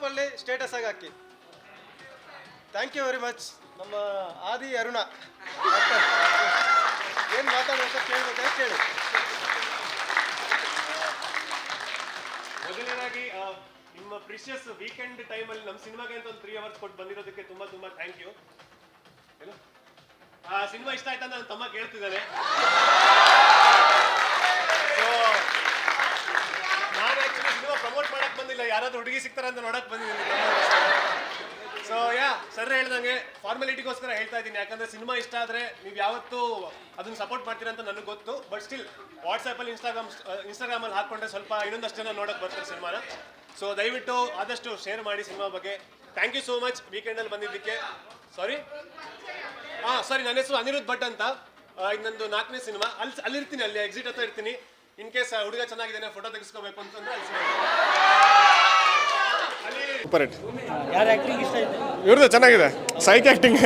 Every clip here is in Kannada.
ಗ್ರೂಪಲ್ಲಿ ಸ್ಟೇಟಸ್ ಆಗಿ ಹಾಕಿ. Thank you very much. ನಮ್ಮ ಆದಿ ಅರುಣ ಏನು ಮಾತಾಡುವಂತ ಕೇಳ್ಬೇಕಾದ್ರೆ ಕೇಳಿ. ಮೊದಲನೇದಾಗಿ ನಿಮ್ಮ ಪ್ರಿಷಿಯಸ್ ವೀಕೆಂಡ್ ಟೈಮಲ್ಲಿ ನಮ್ಮ ಸಿನಿಮಾಗೆ ಅಂತ ಒಂದು 3 hours ಕೊಟ್ಟು ಬಂದಿರೋದಕ್ಕೆ ತುಂಬಾ ತುಂಬಾ ಥ್ಯಾಂಕ್ ಯು. ಏನು ಸಿನಿಮಾ ಇಷ್ಟ ಆಯ್ತಾ ನನ್ನ ತಮ್ಮ ಕೇಳ್ತಿದ್ದಾನೆ. ಸೊ ನಾನು ಆ್ಯಕ್ಚುಲಿ ಸಿನಿಮಾ ಪ್ರಮೋಟ್ ಮಾಡಕ್ ಬಂದಿಲ್ಲ, ಯಾರಾದ್ರೂ ಹುಡುಗಿ ಸಿಗ್ತಾರ ಅಂತ ನೋಡಕ್ ಬಂದಿದ್ದೀನಿ. ಸೊ ಸರ್ ಹೇಳ್ದಂಗೆ ಫಾರ್ಮಾಲಿಟಿಗೋಸ್ಕರ ಹೇಳ್ತಾ ಇದ್ದೀನಿ, ಯಾಕಂದ್ರೆ ಸಿನಿಮಾ ಇಷ್ಟ ಆದ್ರೆ ನೀವು ಯಾವತ್ತೂ ಅದನ್ನ ಸಪೋರ್ಟ್ ಮಾಡ್ತೀರಾ ಅಂತ ನನಗೆ ಗೊತ್ತು. ಬಟ್ ಸ್ಟಿಲ್ ವಾಟ್ಸಪ್ಪಲ್ಲಿ ಇನ್ಸ್ಟಾಗ್ರಾಮಲ್ಲಿ ಹಾಕೊಂಡ್ರೆ ಸ್ವಲ್ಪ ಇನ್ನೊಂದಷ್ಟು ಜನ ನೋಡಕ್ ಬರ್ತಾರೆ ಸಿನಿಮಾನ. ಸೊ ದಯವಿಟ್ಟು ಆದಷ್ಟು ಶೇರ್ ಮಾಡಿ ಸಿನಿಮಾ ಬಗ್ಗೆ. ಥ್ಯಾಂಕ್ ಯು ಸೋ ಮಚ್ ವೀಕೆಂಡಲ್ಲಿ ಬಂದಿದ್ದಕ್ಕೆ. ಸಾರಿ ನನ್ನ ಹೆಸರು ಅನಿರುದ್ಧ್ ಭಟ್ ಅಂತ. ಇದು ನಂದು 4ನೇ ಸಿನಿಮಾ. ಅಲ್ಲಿರ್ತೀನಿ, ಅಲ್ಲಿ ಎಕ್ಸಿಟ್ ಹತ್ರ ಇರ್ತೀನಿ. ಇನ್ ಕೇಸ್ ಹುಡುಗ ಚೆನ್ನಾಗಿದ್ದಾನೆ ಫೋಟೋ ತೆಗಿಸ್ಕೋಬೇಕು ಅಂತಂದ್ರೆ ಸೂಪರ್ ಹಿಟ್. ಯಾರ ಆಕ್ಟಿಂಗ್ ಇಷ್ಟ ಆಯ್ತು? ಇವ್ರದ್ದು ಚೆನ್ನಾಗಿದೆ, ಸೈಕ್ ಆಕ್ಟಿಂಗ್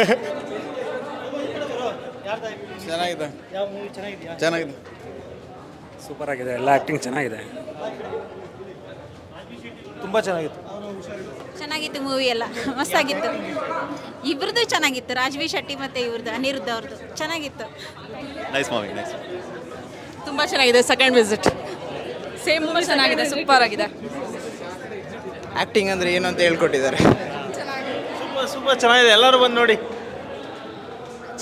ಚೆನ್ನಾಗಿದೆ. ಯಾವ ಮೂವಿ ಚೆನ್ನಾಗಿದೆಯಾ? ಚೆನ್ನಾಗಿದೆ, ಸೂಪರ್ ಆಗಿದೆ, ಎಲ್ಲ ಆ್ಯಕ್ಟಿಂಗ್ ಚೆನ್ನಾಗಿದೆ, ತುಂಬ ಚೆನ್ನಾಗಿತ್ತು. ಚೆನ್ನಾಗಿತ್ತು ಮೂವಿ ಎಲ್ಲ, ಮಸ್ತಾಗಿತ್ತು. ಇಬ್ರದ್ದು ಚೆನ್ನಾಗಿತ್ತು, ರಾಜ್ವಿ ಶೆಟ್ಟಿ ಮತ್ತು ಇವ್ರದ್ದು ಅನಿರುದ್ಧ ಅವ್ರದ್ದು ಚೆನ್ನಾಗಿತ್ತು. Nice movie, nice. ತುಂಬ ಚೆನ್ನಾಗಿದೆ. ಸೆಕೆಂಡ್ ವಿಸಿಟ್ ಸೇಮ್ ಮೂವಿ ಚೆನ್ನಾಗಿದೆ, ಸೂಪರ್ ಆಗಿದೆ. ಆ್ಯಕ್ಟಿಂಗ್ ಅಂದರೆ ಏನು ಅಂತ ಹೇಳ್ಕೊಟ್ಟಿದ್ದಾರೆ. ಸೂಪರ್ ಚೆನ್ನಾಗಿದೆ, ಎಲ್ಲರೂ ಬಂದು ನೋಡಿ.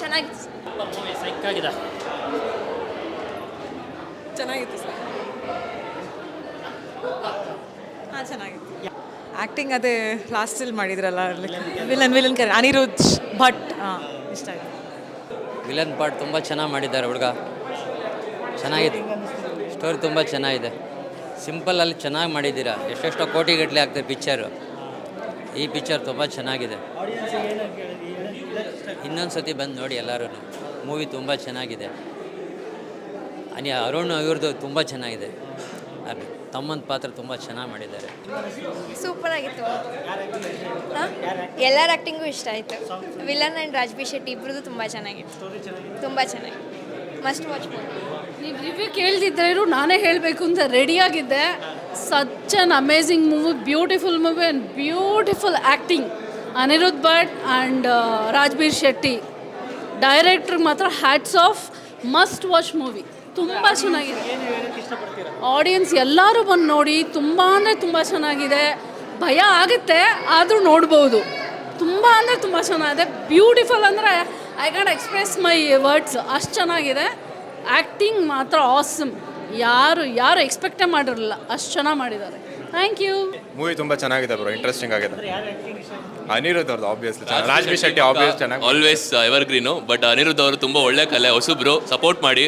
ಚೆನ್ನಾಗಿತ್ತು, ಮೂವಿ ಸೈಕಾಗಿದೆ, ಚೆನ್ನಾಗಿತ್ತು ಸರ್. ಹಾಂ ಚೆನ್ನಾಗಿತ್ತು. ಆ್ಯಕ್ಟಿಂಗ್ ಅದೇ ಲಾಸ್ಟಲ್ಲಿ ಮಾಡಿದ್ರಲ್ಲ, ವಿಲನ್ ಕರೆ ಅನಿರುದ್ಧ್ ಭಟ್, ಇಷ್ಟ ಆಯಿತು. ವಿಲನ್ ಪಾರ್ಟ್ ತುಂಬ ಚೆನ್ನಾಗಿ ಮಾಡಿದ್ದಾರೆ ಹುಡುಗ, ಚೆನ್ನಾಗಿದೆ. ಸ್ಟೋರಿ ತುಂಬ ಚೆನ್ನಾಗಿದೆ, ಸಿಂಪಲಲ್ಲಿ ಚೆನ್ನಾಗಿ ಮಾಡಿದ್ದೀರಾ. ಎಷ್ಟೆಷ್ಟೋ ಕೋಟಿಗಟ್ಟಲೆ ಆಗ್ತದೆ ಪಿಕ್ಚರು. ಈ ಪಿಕ್ಚರ್ ತುಂಬ ಚೆನ್ನಾಗಿದೆ, ಇನ್ನೊಂದು ಸತಿ ಬಂದು ನೋಡಿ ಎಲ್ಲರೂ. ಮೂವಿ ತುಂಬ ಚೆನ್ನಾಗಿದೆ. ಅರುಣ್ ಇವ್ರದ್ದು ತುಂಬ ಚೆನ್ನಾಗಿದೆ, ತಮ್ಮನ ಪಾತ್ರ ತುಂಬ ಚೆನ್ನಾಗಿ ಮಾಡಿದ್ದಾರೆ. ಸೂಪರ್ ಆಗಿತ್ತು, ಎಲ್ಲರ ಆ್ಯಕ್ಟಿಂಗು ಇಷ್ಟ ಆಯಿತು. ವಿಲನ್ ಆ್ಯಂಡ್ ರಾಜ್ಬಿ ಶೆಟ್ಟಿ ಇಬ್ಬರದು ತುಂಬ ಚೆನ್ನಾಗಿತ್ತು, ತುಂಬ ಚೆನ್ನಾಗಿ ಮಸ್ಟ್ ವಾಚ್ ಮಾಡಿ. ನೀವು ರಿವ್ಯೂ ಕೇಳ್ತಿದ್ರು ನಾನೇ ಹೇಳಬೇಕು ಅಂತ ರೆಡಿಯಾಗಿದ್ದೆ. Such an amazing movie, beautiful movie and beautiful acting. Anirudh Bhat and Rajbir Shetty ಡೈರೆಕ್ಟ್ರಿಗೆ ಮಾತ್ರ hats off. Must watch movie, ತುಂಬ ಚೆನ್ನಾಗಿದೆ. ಆಡಿಯನ್ಸ್ ಎಲ್ಲರೂ ಬಂದು ನೋಡಿ, ತುಂಬ ಅಂದರೆ ತುಂಬ ಚೆನ್ನಾಗಿದೆ. ಭಯ ಆಗುತ್ತೆ ಆದರೂ ನೋಡ್ಬೋದು. ತುಂಬ ಅಂದರೆ ತುಂಬ ಚೆನ್ನಾಗಿದೆ, ಬ್ಯೂಟಿಫುಲ್ ಅಂದರೆ I can express my words, ಅಷ್ಟು ಚೆನ್ನಾಗಿದೆ. ಆ್ಯಕ್ಟಿಂಗ್ ಮಾತ್ರ ಆಸಮ್, ಯಾರು ಎಕ್ಸ್ಪೆಕ್ಟೇ ಮಾಡಿರಲಿಲ್ಲ, ಅಷ್ಟು ಚೆನ್ನಾಗಿ ಮಾಡಿದ್ದಾರೆ. Thank you. ಮೂವಿ ತುಂಬ ಚೆನ್ನಾಗಿದೆ ಬ್ರೋ, ಇಂಟ್ರೆಸ್ಟಿಂಗ್ ಆಗಿದೆ. ಅನಿರುದ್ಧ್ ಅವ್ರದ್ದು ಆಬ್ವಿಯಸ್ಲಿ, ರಾಜ್ಬಿ ಶೆಟ್ಟಿ ಆಬ್ವಿಯಸ್ ಚೆನ್ನಾಗಿ, ಆಲ್ವೇಸ್ ಎವರ್ಗ್ರೀನು. ಬಟ್ ಅನಿರುದ್ಧ್ ಅವರು ತುಂಬ ಒಳ್ಳೆ ಕಲೆ, ಹೊಸಬ್ರು, ಸಪೋರ್ಟ್ ಮಾಡಿ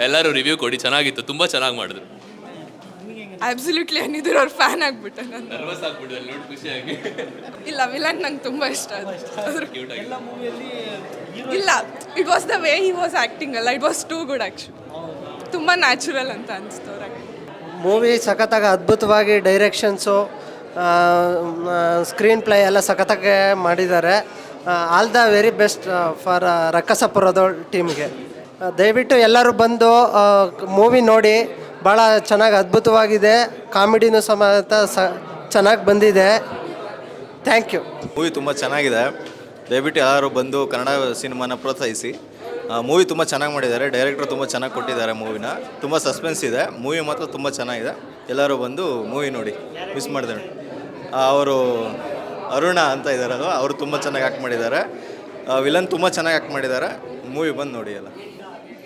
ಎಲ್ಲರೂ ರಿವ್ಯೂ ಕೊಡಿ. ಚೆನ್ನಾಗಿತ್ತು, ತುಂಬ ಚೆನ್ನಾಗಿ ಮಾಡಿದ್ರು. ಅಬ್ಸಲ್ಯೂಟ್ಲಿ ಅನಿರುದ್ಧ್ ಅವ್ರ ಫ್ಯಾನ್ ಆಗಿಬಿಟ್ಟೆ ನಾನು. ನರ್ವಸ್ ಆಗ್ಬಿಟ್ಟು ಅಲ್ಲಿ ನೋಡಿ ಖುಷಿಯಾಗಿ. ಇಲ್ಲ, ವಿಲನ್ ನಂಗೆ ತುಂಬ ಇಷ್ಟ ಆಯಿತು. ಇಲ್ಲ, it was the way he was acting ಅಲ್ಲ, it was too good actually. ತುಂಬ ನ್ಯಾಚುರಲ್ ಅಂತ ಅನಿಸ್ತು ಅವ್ರಿಗೆ. ಮೂವಿ ಸಖತ್ತಾಗಿ ಅದ್ಭುತವಾಗಿ ಡೈರೆಕ್ಷನ್ಸು, ಸ್ಕ್ರೀನ್ ಪ್ಲೇ ಎಲ್ಲ ಸಖತ್ತಾಗಿ ಮಾಡಿದ್ದಾರೆ. All the very best for ರಕ್ಕಸಪುರದ ಟೀಮ್ಗೆ. ದಯವಿಟ್ಟು ಎಲ್ಲರೂ ಬಂದು ಮೂವಿ ನೋಡಿ, ಭಾಳ ಚೆನ್ನಾಗಿ ಅದ್ಭುತವಾಗಿದೆ. ಕಾಮಿಡಿನೂ ಸಮೇತ ಚೆನ್ನಾಗಿ ಬಂದಿದೆ. Thank you. ಮೂವಿ ತುಂಬ ಚೆನ್ನಾಗಿದೆ, ದಯವಿಟ್ಟು ಎಲ್ಲರೂ ಬಂದು ಕನ್ನಡ ಸಿನಿಮಾನ ಪ್ರೋತ್ಸಾಹಿಸಿ. ಮೂವಿ ತುಂಬ ಚೆನ್ನಾಗಿ ಮಾಡಿದ್ದಾರೆ, ಡೈರೆಕ್ಟ್ರು ತುಂಬ ಚೆನ್ನಾಗಿ ಕೊಟ್ಟಿದ್ದಾರೆ ಮೂವಿನ. ತುಂಬ ಸಸ್ಪೆನ್ಸ್ ಇದೆ, ಮೂವಿ ಮಾತ್ರ ತುಂಬ ಚೆನ್ನಾಗಿದೆ. ಎಲ್ಲರೂ ಬಂದು ಮೂವಿ ನೋಡಿ, ಮಿಸ್ ಮಾಡಿದೆ. ಅವರು ಅರುಣ ಅಂತ ಇದ್ದಾರಲ್ವ, ಅವರು ತುಂಬ ಚೆನ್ನಾಗಿ ಆ್ಯಕ್ಟ್ ಮಾಡಿದ್ದಾರೆ. ವಿಲನ್ ತುಂಬ ಚೆನ್ನಾಗಿ ಆ್ಯಕ್ಟ್ ಮಾಡಿದ್ದಾರೆ. ಮೂವಿ ಬಂದು ನೋಡಿ ಎಲ್ಲ.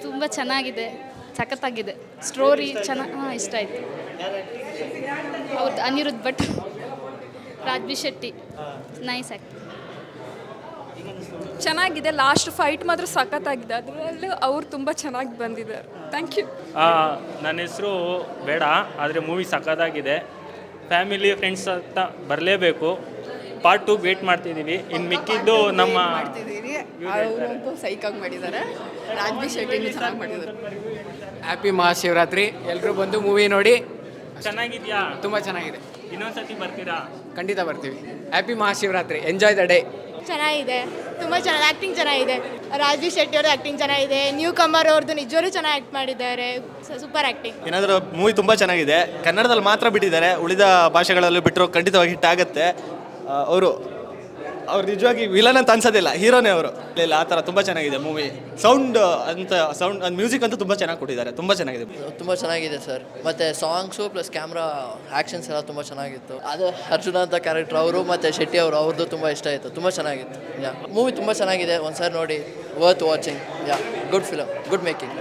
ತುಂಬ ಚೆನ್ನಾಗಿದೆ, ಸಖತ್ತಾಗಿದೆ. ಸ್ಟೋರಿ ಚೆನ್ನಾಗಿ ಇಷ್ಟ ಆಯಿತು. ಹೌದು, ಅನಿರುದ್ಧ್ ಭಟ್, ರಾಜ್ಬಿ ಶೆಟ್ಟಿ, ನೈಸ್ ಆ್ಯಕ್ಟ್. ಚೆನ್ನಾಗಿದೆ, ಲಾಸ್ಟ್ ಫೈಟ್ ಮಾತ್ರ ಸಖತ್ತಾಗಿದೆ. ಅದರಲ್ಲೂ ಅವ್ರು ತುಂಬ ಚೆನ್ನಾಗಿ ಬಂದಿದ್ದಾರೆ. Thank you. ನನ್ನ ಹೆಸರು ಬೇಡ, ಆದರೆ ಮೂವಿ ಸಖತ್ತಾಗಿದೆ. ಫ್ಯಾಮಿಲಿ ಫ್ರೆಂಡ್ಸ್ ಅಂತ ಬರಲೇಬೇಕು. ಪಾರ್ಟ್ 2 ವೇಟ್ ಮಾಡ್ತಿದ್ದೀವಿ. ಇನ್ನು ಮಿಕ್ಕಿದ್ದು ನಮ್ಮ ಅವರಂತೂ ಸೈಕಾಗಿ ಮಾಡಿದ್ದಾರೆ, ರಾಜ್ಬಿ ಶೆಟ್ಟಿನೂ ಚೆನ್ನಾಗಿ ಮಾಡಿದ್ದಾರೆ. ಹ್ಯಾಪಿ ಮಹಾಶಿವರಾತ್ರಿ, ಎಲ್ಲರೂ ಬಂದು ಮೂವಿ ನೋಡಿ. ಚೆನ್ನಾಗಿದೆಯಾ? ತುಂಬ ಚೆನ್ನಾಗಿದೆ. ಇನ್ನೊಂದ್ಸತಿ ಬರ್ತೀರಾ? ಖಂಡಿತ ಬರ್ತೀವಿ. Happy Mahashivaratri, enjoy the day. ಚೆನ್ನಾಗಿದೆ, ತುಂಬ ಚೆನ್ನಾಗಿ ಆ್ಯಕ್ಟಿಂಗ್ ಚೆನ್ನಾಗಿದೆ. ರಾಜ್ಬಿ ಶೆಟ್ಟಿ ಅವ್ರದ್ದು ಆ್ಯಕ್ಟಿಂಗ್ ಚೆನ್ನಾಗಿದೆ. ನ್ಯೂ ಕಮರ್ ಅವ್ರದ್ದು ನಿಜವೂ ಚೆನ್ನಾಗಿ ಆ್ಯಕ್ಟ್ ಮಾಡಿದ್ದಾರೆ, ಸೂಪರ್ ಆ್ಯಕ್ಟಿಂಗ್. ಏನಾದರೂ ಮೂವಿ ತುಂಬ ಚೆನ್ನಾಗಿದೆ. ಕನ್ನಡದಲ್ಲಿ ಮಾತ್ರ ಬಿಟ್ಟಿದ್ದಾರೆ, ಉಳಿದ ಭಾಷೆಗಳಲ್ಲೂ ಬಿಟ್ಟರು ಖಂಡಿತವಾಗಿ ಹಿಟ್ ಆಗುತ್ತೆ. ಅವ್ರು ನಿಜವಾಗಿ ವಿಲನ್ ಅಂತ ಅನ್ಸೋದಿಲ್ಲ, ಹೀರೋನೇ ಅವರು. ಇಲ್ಲ ಆ ಥರ ತುಂಬ ಚೆನ್ನಾಗಿದೆ ಮೂವಿ. ಸೌಂಡ್ ಮ್ಯೂಸಿಕ್ ಅಂತೂ ತುಂಬ ಚೆನ್ನಾಗಿ ಕೊಟ್ಟಿದ್ದಾರೆ, ತುಂಬ ಚೆನ್ನಾಗಿದೆ. ತುಂಬ ಚೆನ್ನಾಗಿದೆ ಸರ್. ಮತ್ತು ಸಾಂಗ್ಸು ಪ್ಲಸ್ ಕ್ಯಾಮ್ರಾ ಆ್ಯಕ್ಷನ್ಸ್ ಎಲ್ಲ ತುಂಬ ಚೆನ್ನಾಗಿತ್ತು. ಅದು ಅರ್ಜುನ ಅಂತ ಕ್ಯಾರೆಕ್ಟರ್ ಅವರು ಮತ್ತು ಶೆಟ್ಟಿ ಅವ್ರದ್ದು ತುಂಬ ಇಷ್ಟ ಆಯಿತು, ತುಂಬ ಚೆನ್ನಾಗಿತ್ತು. ಮೂವಿ ತುಂಬ ಚೆನ್ನಾಗಿದೆ, ಒಂದು ಸಾರಿ ನೋಡಿ, worth watching. Good film, good making.